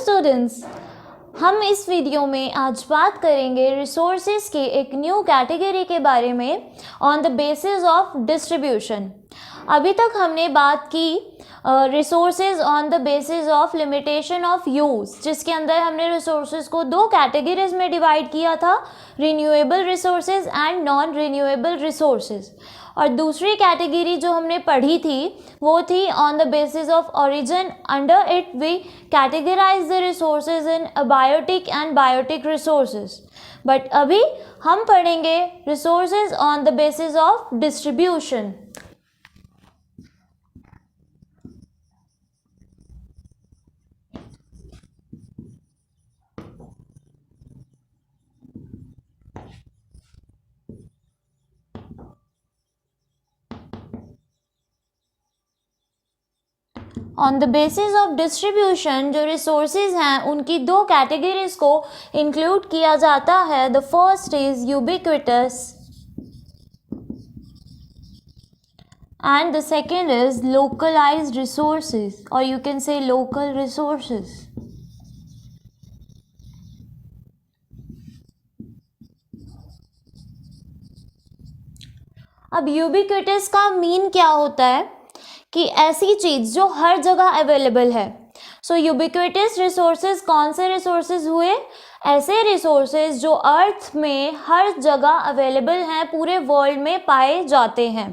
Students, हम इस video में आज बात करेंगे रिसोर्सेज के एक न्यू कैटेगरी के बारे में on the basis of distribution. अभी तक हमने बात की resources on the basis of limitation of use, जिसके अंदर हमने रिसोर्सेज को दो कैटेगरीज में डिवाइड किया था, renewable resources and non renewable resources. और दूसरी कैटेगरी जो हमने पढ़ी थी वो थी on the basis of origin. Under it we categorise the resources in abiotic and biotic resources. But अभी हम पढ़ेंगे resources on the basis of distribution. On the basis of distribution जो रिसोर्सेज हैं उनकी दो कैटेगरीज को इंक्लूड किया जाता है। The first is ubiquitous and the second is localised resources, or you can से लोकल रिसोर्सेज। अब यूबिक्विटस का मीन क्या होता है कि ऐसी चीज़ जो हर जगह अवेलेबल है। सो यूबिक्विटस रिसोर्सेज कौन से रिसोर्सेज हुए? ऐसे रिसोर्सेज जो अर्थ में हर जगह अवेलेबल हैं, पूरे वर्ल्ड में पाए जाते हैं।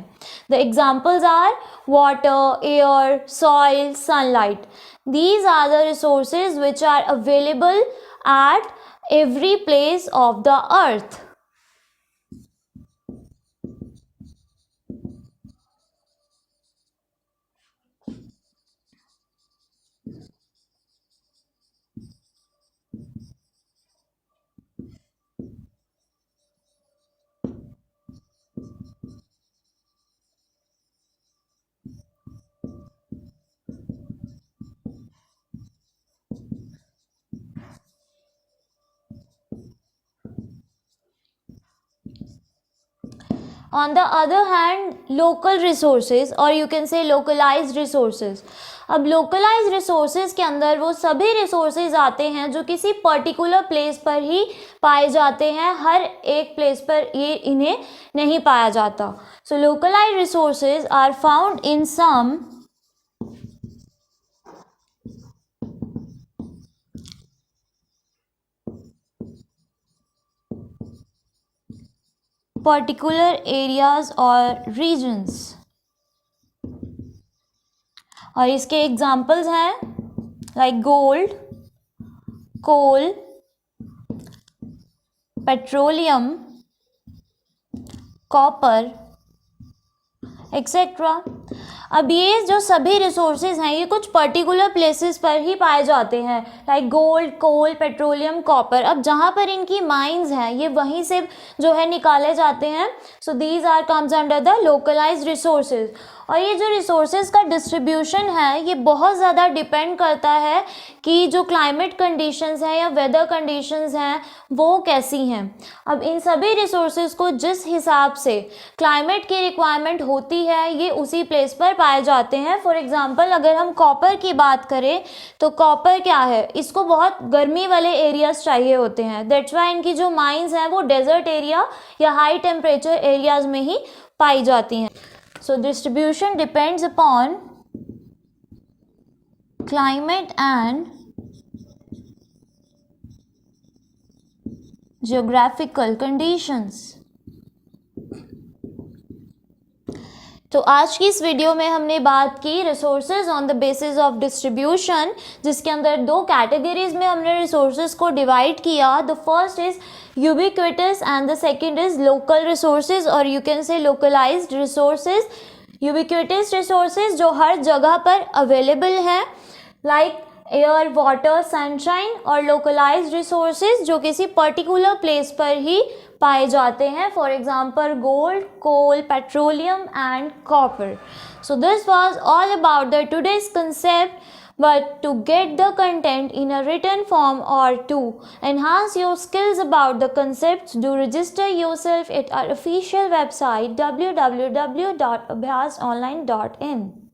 The examples are water, air, soil, sunlight. These are the resources which are available at every place of the earth. On the other hand, local resources or you can say localized resources। अब localized resources के अंदर वो सभी resources आते हैं जो किसी particular place पर ही पाए जाते हैं, हर एक place पर ये इन्हें नहीं पाया जाता। So localized resources are found in some particular areas or regions। और इसके एग्जाम्पल्स हैं like gold, coal, petroleum, copper etcetera. अब ये जो सभी रिसोर्सेज हैं ये कुछ पर्टिकुलर प्लेसेस पर ही पाए जाते हैं, like gold, coal, petroleum, copper. अब जहाँ पर इनकी माइंस हैं ये वहीं से जो है निकाले जाते हैं। So these are comes under the localised resources. और ये जो रिसोर्सेज का डिस्ट्रीब्यूशन है ये बहुत ज़्यादा डिपेंड करता है कि जो क्लाइमेट कंडीशंस हैं या वेदर कंडीशंस हैं वो कैसी हैं। अब इन सभी रिसोर्सेज को जिस हिसाब से क्लाइमेट की रिक्वायरमेंट होती है ये उसी प्लेस पर पाए जाते हैं। फॉर एग्जांपल अगर हम कॉपर की बात करें तो कॉपर क्या है, इसको बहुत गर्मी वाले एरियाज चाहिए होते हैं। दैट्स वाई इनकी जो माइंस हैं वो डेजर्ट एरिया या हाई टेम्परेचर एरियाज में ही पाई जाती हैं। So distribution depends upon climate and geographical conditions। तो आज की इस वीडियो में हमने बात की resources on the basis of distribution, जिसके अंदर दो कैटेगरीज में हमने रिसोर्सेज को डिवाइड किया। The first is ubiquitous and the second is local resources, or you can say localized resources. Ubiquitous resources जो हर जगह पर अवेलेबल हैं, लाइक एयर, वाटर, सनशाइन। और लोकलाइज्ड रिसोर्सेज जो किसी पर्टिकुलर प्लेस पर ही पाए जाते हैं, for example gold, coal, petroleum and copper. So this was all about the today's concept, but to get the content in a written form or to enhance your skills about the concepts, do register yourself at our official website www.abhyasonline.in।